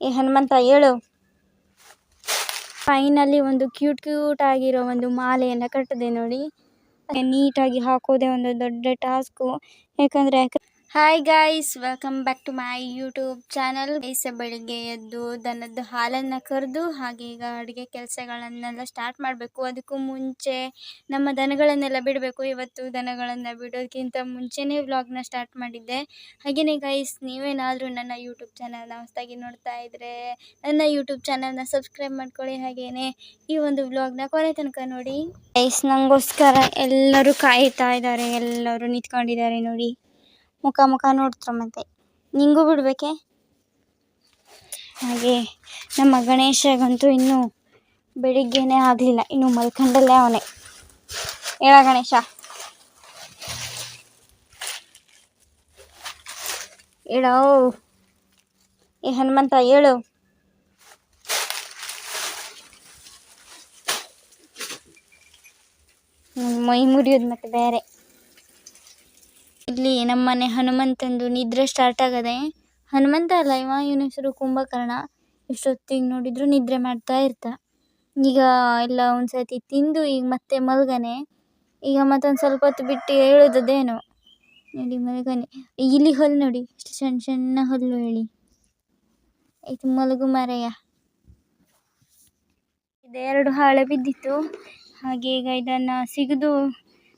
ಏ ಹನುಮಂತ ಹೇಳು. ಫೈನಲಿ ಒಂದು ಕ್ಯೂಟ್ ಆಗಿರೋ ಒಂದು ಮಾಲೆಯನ್ನು ಕಟ್ಟಿದೆ ನೋಡಿ. ನೀಟಾಗಿ ಹಾಕೋದೆ ಒಂದು ದೊಡ್ಡ ಟಾಸ್ಕು. ಯಾಕಂದರೆ hi guys, welcome back to my YouTube channel. ಬೆಳಿಗ್ಗೆ ಎದ್ದು ದನದ ಹಾಲನ್ನು ಕರೆದು ಹಾಗೆ ಈಗ ಅಡುಗೆ ಕೆಲಸಗಳನ್ನೆಲ್ಲ ಸ್ಟಾರ್ಟ್ ಮಾಡಬೇಕು. ಅದಕ್ಕೂ ಮುಂಚೆ ನಮ್ಮ ದನಗಳನ್ನೆಲ್ಲ ಬಿಡಬೇಕು. ಇವತ್ತು ದನಗಳನ್ನು ಬಿಡೋದಕ್ಕಿಂತ ಮುಂಚೆನೇ ವ್ಲಾಗ್ನ ಸ್ಟಾರ್ಟ್ ಮಾಡಿದ್ದೆ. ಹಾಗೆಯೇ ಗೈಸ್, ನೀವೇನಾದರೂ ನನ್ನ ಯೂಟ್ಯೂಬ್ ಚಾನಲ್ನ ಹೊಸದಾಗಿ ನೋಡ್ತಾ ಇದ್ದರೆ ನನ್ನ ಯೂಟ್ಯೂಬ್ ಚಾನಲ್ನ ಸಬ್ಸ್ಕ್ರೈಬ್ ಮಾಡ್ಕೊಳ್ಳಿ. ಹಾಗೆಯೇ ಈ ಒಂದು ವ್ಲಾಗ್ನ ಕೊನೆ ತನಕ ನೋಡಿ. ಗೈಸ್, ನನಗೋಸ್ಕರ ಎಲ್ಲರೂ ಕಾಯ್ತಾ ಇದ್ದಾರೆ, ಎಲ್ಲರೂ ನಿಂತ್ಕೊಂಡಿದ್ದಾರೆ ನೋಡಿ. ಮುಖ ನೋಡ್ತಾರೆ, ಮತ್ತೆ ನಿಂಗೂ ಬಿಡಬೇಕೆ? ಹಾಗೆ ನಮ್ಮ ಗಣೇಶಗಂತೂ ಇನ್ನೂ ಬೆಳಿಗ್ಗೆನೇ ಆಗಲಿಲ್ಲ, ಇನ್ನೂ ಮಲ್ಕೊಂಡಲ್ಲೇ ಅವನೇ. ಹೇಳ ಗಣೇಶ, ಹೇಳೋ. ಏ ಹನುಮಂತ ಹೇಳು. ಮೈ ಮುರಿಯೋದು ಮತ್ತೆ ಬೇರೆ. ಇಲ್ಲಿ ನಮ್ಮನೆ ಹನುಮಂತಂದು ನಿದ್ರೆ ಸ್ಟಾರ್ಟ್ ಆಗದೆ. ಹನುಮಂತ ಅಲ್ಲ ಇವನ ಹೆಸರು ಕುಂಭಕರ್ಣ. ಎಷ್ಟೊತ್ತಿಗೆ ನೋಡಿದ್ರು ನಿದ್ರೆ ಮಾಡ್ತಾ ಇರ್ತ. ಈಗ ಎಲ್ಲ ಒಂದ್ಸತಿ ತಿಂದು ಈಗ ಮತ್ತೆ ಮಲ್ಗನೆ. ಈಗ ಮತ್ತೊಂದು ಸ್ವಲ್ಪ ಹೊತ್ತು ಬಿಟ್ಟು ಹೇಳೋದೇನೋ ನೋಡಿ ಮಲ್ಗನೆ. ಇಲ್ಲಿ ಹಲ್ಲು ನೋಡಿ, ಎಷ್ಟು ಸಣ್ಣ ಸಣ್ಣ ಹಲ್ಲು ಹೇಳಿ. ಆಯ್ತು ಮಲಗು ಮಾರಯ್ಯ. ಇದೆರಡು ಹಾಳೆ ಬಿದ್ದಿತ್ತು. ಹಾಗೆ ಈಗ ಇದನ್ನು ಸಿಗದು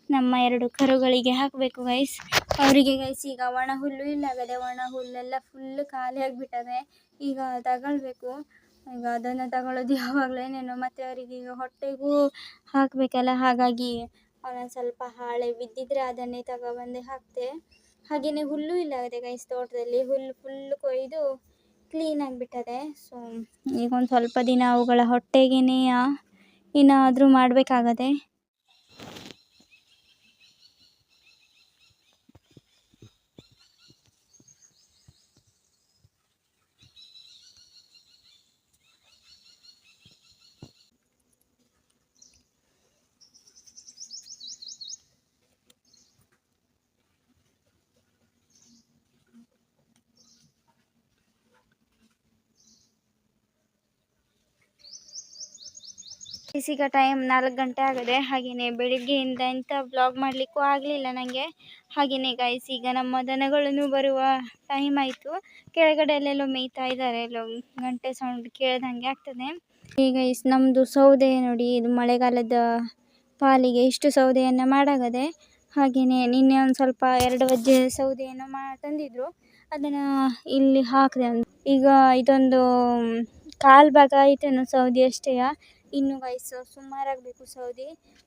ನಮ್ಮ 2 ಕರುಗಳಿಗೆ ಹಾಕಬೇಕು ಗೈಸ್. ಅವರಿಗೆ ಗೈಸ್ ಈಗ ಒಣ ಹುಲ್ಲು ಇಲ್ಲಾಗದೆ. ಒಣ ಹುಲ್ಲೆಲ್ಲ ಫುಲ್ ಖಾಲಿ ಆಗಿಬಿಟ್ಟದೆ. ಈಗ ತಗೊಳ್ಬೇಕು. ಈಗ ಅದನ್ನು ತಗೊಳ್ಳೋದು ಯಾವಾಗಲೇನೇನೋ. ಮತ್ತು ಅವರಿಗೆ ಈಗ ಹೊಟ್ಟೆಗೂ ಹಾಕಬೇಕಲ್ಲ, ಹಾಗಾಗಿ ಒಂದೊಂದು ಸ್ವಲ್ಪ ಹಾಳೆ ಬಿದ್ದಿದ್ರೆ ಅದನ್ನೇ ತಗೊಬಂದು ಹಾಕ್ತೆ. ಹಾಗೆಯೇ ಹುಲ್ಲು ಇಲ್ಲಾಗದೆ ಗೈಸ್, ತೋಟದಲ್ಲಿ ಹುಲ್ಲು ಫುಲ್ಲು ಕೊಯ್ದು ಕ್ಲೀನ್ ಆಗಿಬಿಟ್ಟದೆ. ಸೊ ಈಗ ಒಂದು ಸ್ವಲ್ಪ ದಿನ ಅವುಗಳ ಹೊಟ್ಟೆಗೇನೆ ಏನಾದರೂ ಮಾಡಬೇಕಾಗದೆ. ಈಗ ಟೈಮ್ 4 ಗಂಟೆ ಆಗಿದೆ. ಹಾಗೆಯೇ ಬೆಳಿಗ್ಗೆಯಿಂದ ಎಂಥ ವ್ಲಾಗ್ ಮಾಡಲಿಕ್ಕೂ ಆಗಲಿಲ್ಲ ನನಗೆ. ಹಾಗೆಯೇ ಗೈಸ್, ಈಗ ನಮ್ಮ ದನಗಳನ್ನು ಬರುವ ಟೈಮ್ ಆಯಿತು. ಕೆಳಗಡೆ ಅಲ್ಲೆಲ್ಲೋ ಮೇಯ್ತಾ ಇದ್ದಾರೆ, ಎಲ್ಲೋ ಗಂಟೆ ಸೌಂಡ್ ಕೇಳ್ದಂಗೆ ಆಗ್ತದೆ. ಈಗ ನಮ್ಮದು ಸೌದೆ ನೋಡಿ, ಇದು ಮಳೆಗಾಲದ ಪಾಲಿಗೆ ಇಷ್ಟು ಸೌದೆಯನ್ನು ಮಾಡಾಗದೆ. ಹಾಗೆಯೇ ನಿನ್ನೆ ಒಂದು ಸ್ವಲ್ಪ 2 ವಜ್ಜೆ ಸೌದೆಯನ್ನು ತಂದಿದ್ರು, ಅದನ್ನು ಇಲ್ಲಿ ಹಾಕಿದೆ. ಈಗ ಇದೊಂದು 1/4 ಭಾಗ ಆಯ್ತೇನೋ ಸೌದೆ ಅಷ್ಟೇ. ಇನ್ನು ಗೈಸ್ ಸುಮಾರಾಗಬೇಕು ಸೌದೆ.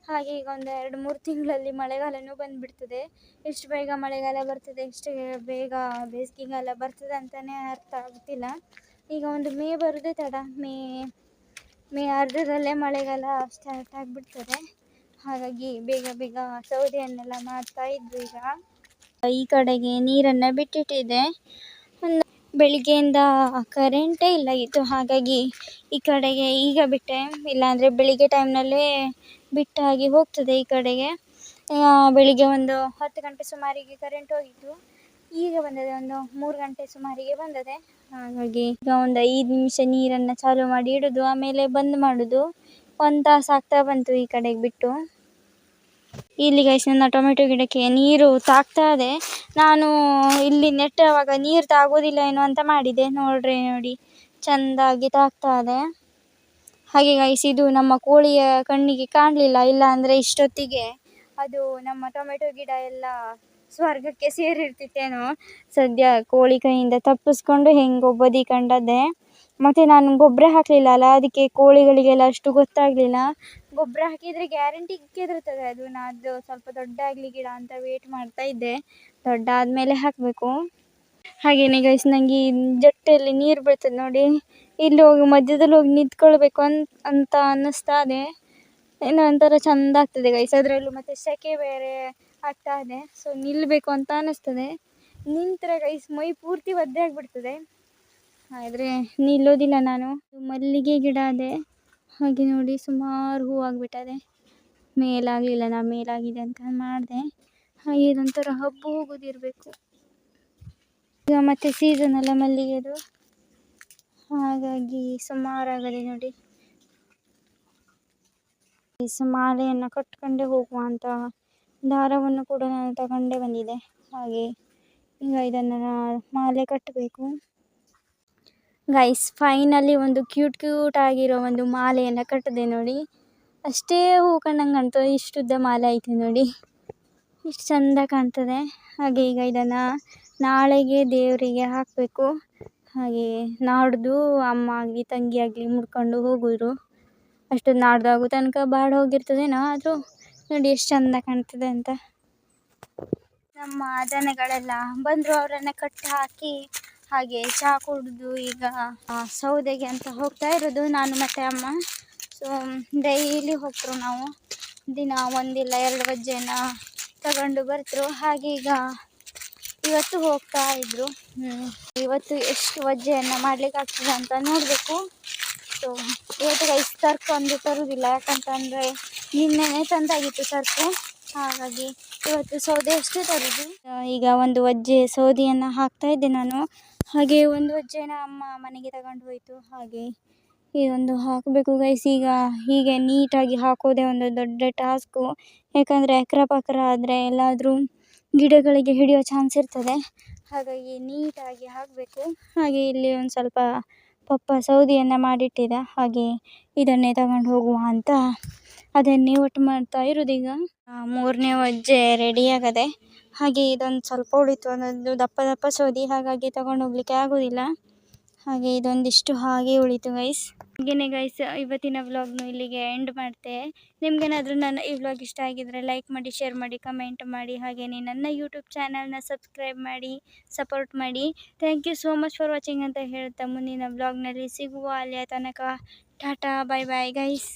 ಹಾಗೆ ಈಗ ಒಂದು 2-3 ತಿಂಗಳಲ್ಲಿ ಮಳೆಗಾಲನೂ ಬಂದುಬಿಡ್ತದೆ. ಎಷ್ಟು ಬೇಗ ಮಳೆಗಾಲ ಬರ್ತದೆ, ಎಷ್ಟು ಬೇಗ ಬೇಸಿಗೆಗಾಲ ಬರ್ತದೆ ಅಂತಲೇ ಅರ್ಥ ಆಗ್ತಿಲ್ಲ. ಈಗ ಒಂದು ಮೇ ಬರೋದೇ ತಡ. ಮೇ ಅರ್ಧದಲ್ಲೇ ಮಳೆಗಾಲ ಸ್ಟಾರ್ಟ್ ಆಗಿಬಿಡ್ತದೆ. ಹಾಗಾಗಿ ಬೇಗ ಸೌದೆಯನ್ನೆಲ್ಲ ಮಾಡ್ತಾ ಇದ್ವಿ. ಈಗ ಈ ಕಡೆಗೆ ನೀರನ್ನು ಬಿಟ್ಟಿಟ್ಟಿದೆ. ಬೆಳಿಗ್ಗೆಯಿಂದ ಕರೆಂಟೇ ಇಲ್ಲ ಇತ್ತು, ಹಾಗಾಗಿ ಈ ಕಡೆಗೆ ಈಗ ಬಿಟ್ಟೆ. ಇಲ್ಲಾಂದರೆ ಬೆಳಿಗ್ಗೆ ಟೈಮ್ನಲ್ಲೇ ಬಿಟ್ಟಾಗಿ ಹೋಗ್ತದೆ ಈ ಕಡೆಗೆ. ಬೆಳಿಗ್ಗೆ ಒಂದು 10 ಗಂಟೆ ಸುಮಾರಿಗೆ ಕರೆಂಟ್ ಹೋಗಿತ್ತು. ಈಗ ಬಂದದೆ, ಒಂದು 3 ಗಂಟೆ ಸುಮಾರಿಗೆ ಬಂದದೆ. ಹಾಗಾಗಿ ಈಗ ಒಂದು 5 ನಿಮಿಷ ನೀರನ್ನು ಚಾಲು ಮಾಡಿ ಇಡೋದು, ಆಮೇಲೆ ಬಂದ್ ಮಾಡೋದು. 1 ತಾಸು ಆಗ್ತಾ ಬಂತು ಈ ಕಡೆಗೆ ಬಿಟ್ಟು. ಇಲ್ಲಿ ಗೈಸ್ ನನ್ನ ಟೊಮೆಟೊ ಗಿಡಕ್ಕೆ ನೀರು ತಾಗ್ತಾ ಇದೆ. ನಾನು ಇಲ್ಲಿ ನೆಟ್ಟವಾಗ ನೀರು ತಾಗೋದಿಲ್ಲ ಏನೋ ಅಂತ ಮಾಡಿದೆ. ನೋಡಿ ಚೆಂದಾಗಿ ತಾಗ್ತಾ ಇದೆ. ಹಾಗೆ ಗೈಸ್, ಇದು ನಮ್ಮ ಕೋಳಿಯ ಕಣ್ಣಿಗೆ ಕಾಣಲಿಲ್ಲ, ಇಲ್ಲ ಅಂದರೆ ಇಷ್ಟೊತ್ತಿಗೆ ಅದು ನಮ್ಮ ಟೊಮೆಟೊ ಗಿಡ ಎಲ್ಲ ಸ್ವರ್ಗಕ್ಕೆ ಸೇರಿರ್ತಿತ್ತೇನೋ. ಸದ್ಯ ಕೋಳಿ ಕೈಯಿಂದ ತಪ್ಪಿಸ್ಕೊಂಡು ಹೆಂಗೋ ಬದಿ ಕಂಡದ್ದೆ. ಮತ್ತು ನಾನು ಗೊಬ್ಬರ ಹಾಕಲಿಲ್ಲ ಅಲ್ಲ, ಅದಕ್ಕೆ ಕೋಳಿಗಳಿಗೆಲ್ಲ ಅಷ್ಟು ಗೊತ್ತಾಗಲಿಲ್ಲ. ಗೊಬ್ಬರ ಹಾಕಿದರೆ ಗ್ಯಾರಂಟಿ ಕೆದರ್ತದೆ ಅದು. ಅದು ಸ್ವಲ್ಪ ದೊಡ್ಡ ಆಗಲಿ ಗಿಡ ಅಂತ ವೇಟ್ ಮಾಡ್ತಾ ಇದ್ದೆ. ದೊಡ್ಡ ಆದಮೇಲೆ ಹಾಕಬೇಕು. ಹಾಗೆಯೇ ಗೈಸ್, ನನಗೆ ಜಟ್ಟೆಯಲ್ಲಿ ನೀರು ಬೀಳ್ತದೆ ನೋಡಿ, ಇಲ್ಲಿ ಹೋಗಿ ಮಧ್ಯದಲ್ಲಿ ಹೋಗಿ ನಿಂತ್ಕೊಳ್ಬೇಕು ಅಂತ ಅನ್ನಿಸ್ತಾ ಇದೆ. ಏನೋ ಒಂಥರ ಚೆಂದ ಆಗ್ತದೆ ಗೈಸ್. ಅದರಲ್ಲೂ ಮತ್ತು ಸೆಕೆ ಬೇರೆ ಆಗ್ತಾ ಇದೆ. ಸೊ ನಿಲ್ಲಬೇಕು ಅಂತ ಅನ್ನಿಸ್ತದೆ. ನಿಂತರೆ ಗೈಸ್ ಮೈ ಪೂರ್ತಿ ಒದ್ದೆ ಆಗಿಬಿಡ್ತದೆ. ಆದರೆ ನಿಲ್ಲೋದಿಲ್ಲ ನಾನು. ಮಲ್ಲಿಗೆ ಗಿಡ ಇದೆ, ಹಾಗೆ ನೋಡಿ ಸುಮಾರು ಹೂ ಆಗಿಬಿಟ್ಟದೆ. ಮೇಲಾಗಲಿಲ್ಲ, ನಾ ಮೇಲಾಗಿದೆ ಅಂತ ಮಾಡಿದೆ. ಹಾಗೆ ಇದೊಂಥರ ಹಬ್ಬ ಹೋಗೋದಿರಬೇಕು. ಈಗ ಮತ್ತೆ ಸೀಸನ್ ಅಲ್ಲ ಮಲ್ಲಿಗೆದು, ಹಾಗಾಗಿ ಸುಮಾರಾಗದೆ ನೋಡಿ. ಈ ಮಾಲೆಯನ್ನು ಕಟ್ಕೊಂಡೇ ಹೋಗುವ ಅಂತ ದಾರವನ್ನು ಕೂಡ ನಾನು ತಗೊಂಡೇ ಬಂದಿದ್ದೆ. ಹಾಗೆ ಈಗ ಇದನ್ನು ಮಾಲೆ ಕಟ್ಟಬೇಕು ಗೈಸ್. ಫೈನಲಿ ಒಂದು ಕ್ಯೂಟ್ ಆಗಿರೋ ಒಂದು ಮಾಲೆಯನ್ನು ಕಟ್ಟಿದೆ ನೋಡಿ. ಅಷ್ಟೇ ಹೂ ಕಂಡಂಗೆ ಕಾಣ್ತದೆ. ಇಷ್ಟುದ್ದ ಮಾಲೆ ಐತೆ ನೋಡಿ, ಇಷ್ಟು ಚಂದ ಕಾಣ್ತದೆ. ಹಾಗೆ ಈಗ ಇದನ್ನು ನಾಳೆಗೆ ದೇವರಿಗೆ ಹಾಕಬೇಕು. ಹಾಗೆ ನಾಡ್ದು ಅಮ್ಮ ಆಗಲಿ ತಂಗಿ ಆಗಲಿ ಮುಡ್ಕೊಂಡು ಹೋಗೋರು. ಅಷ್ಟು ನಾಡ್ದಾಗೋ ತನಕ ಬಾಡಿ ಹೋಗಿರ್ತದೇನೋ, ಆದರೂ ನೋಡಿ ಎಷ್ಟು ಚಂದ ಕಾಣ್ತದೆ ಅಂತ. ನಮ್ಮ ದನಗಳೆಲ್ಲ ಬಂದರು, ಅವರನ್ನು ಕಟ್ಟಿ ಹಾಕಿ ಹಾಗೆ ಚಹಾ ಕುಡಿದು ಈಗ ಸೌದೆಗೆ ಅಂತ ಹೋಗ್ತಾ ಇರೋದು ನಾನು ಮತ್ತು ಅಮ್ಮ. ಸೊ ಡೈಲಿ ಹೋಗ್ತರು ನಾವು, ದಿನ ಒಂದಿಲ್ಲ 2 ವಜ್ಜೆನ ತಗೊಂಡು ಬರ್ತಾರೆ. ಹಾಗೆ ಈಗ ಇವತ್ತು ಹೋಗ್ತಾ ಇದ್ರು. ಇವತ್ತು ಎಷ್ಟು ವಜ್ಜೆಯನ್ನು ಮಾಡ್ಲಿಕ್ಕೆ ಆಗ್ತದೆ ಅಂತ ನೋಡಬೇಕು. ಸೊ ಇವತ್ತು ಗೈಸ್ ಸರ್ಕು ತರುವುದಿಲ್ಲ, ಯಾಕಂತಂದರೆ ನಿನ್ನೆನೇ ತಂದಾಗಿತ್ತು ಸರ್ಕು. ಹಾಗಾಗಿ ಇವತ್ತು ಸೌದೆ ಅಷ್ಟೇ ತರೋದು. ಈಗ ಒಂದು ವಜ್ಜೆ ಸೌದೆಯನ್ನು ಹಾಕ್ತಾ ಇದ್ದೆ ನಾನು. ಹಾಗೆ ಒಂದು ವಜ್ಜೆನ ಅಮ್ಮ ಮನೆಗೆ ತಗೊಂಡು ಹೋಯಿತು. ಹಾಗೆ ಇದೊಂದು ಹಾಕಬೇಕು ಗೈಸ್. ಈಗ ಹೀಗೆ ನೀಟಾಗಿ ಹಾಕೋದೇ ಒಂದು ದೊಡ್ಡ ಟಾಸ್ಕು. ಯಾಕಂದರೆ ಅಕ್ರ ಆದರೆ ಎಲ್ಲಾದರೂ ಗಿಡಗಳಿಗೆ ಹಿಡಿಯೋ ಚಾನ್ಸ್ ಇರ್ತದೆ. ಹಾಗಾಗಿ ನೀಟಾಗಿ ಹಾಕಬೇಕು. ಹಾಗೆ ಇಲ್ಲಿ ಒಂದು ಸ್ವಲ್ಪ ಪಪ್ಪ ಸೌದೆಯನ್ನು ಮಾಡಿಟ್ಟಿದ್ದ. ಹಾಗೆ ಇದನ್ನೇ ತಗೊಂಡು ಹೋಗುವ ಅಂತ ಅದನ್ನೇ ಒಟ್ಟು ಮಾಡ್ತಾ ಇರೋದೀಗ. 3ನೇ ವಜ್ಜೆ ರೆಡಿ ಆಗದೆ. ಹಾಗೆ ಇದೊಂದು ಸ್ವಲ್ಪ ಉಳಿತು, ಅದೊಂದು ದಪ್ಪ ಸೌದೆ, ಹಾಗಾಗಿ ತಗೊಂಡು ಹೋಗ್ಲಿಕ್ಕೆ ಆಗೋದಿಲ್ಲ. ಹಾಗೆ ಇದೊಂದಿಷ್ಟು ಹಾಗೆ ಉಳಿತು ಗೈಸ್. ಹಾಗೆಯೇ ಗೈಸ್, ಇವತ್ತಿನ ವ್ಲಾಗ್ನು ಇಲ್ಲಿಗೆ ಎಂಡ್ ಮಾಡ್ತೆ. ನಿಮ್ಗೇನಾದರೂ ನನ್ನ ಈ ವ್ಲಾಗ್ ಇಷ್ಟ ಆಗಿದ್ರೆ ಲೈಕ್ ಮಾಡಿ, ಶೇರ್ ಮಾಡಿ, ಕಮೆಂಟ್ ಮಾಡಿ. ಹಾಗೆಯೇ ನನ್ನ ಯೂಟ್ಯೂಬ್ ಚಾನಲ್ನ ಸಬ್ಸ್ಕ್ರೈಬ್ ಮಾಡಿ, ಸಪೋರ್ಟ್ ಮಾಡಿ. Thank you so much for watching ಅಂತ ಹೇಳ್ತಾ ಮುಂದಿನ ವ್ಲಾಗ್ನಲ್ಲಿ ಸಿಗುವ. ಅಲ್ಲಿಯ ತನಕ ಟಾಟಾ, ಬಾಯ್ ಬಾಯ್ ಗೈಸ್.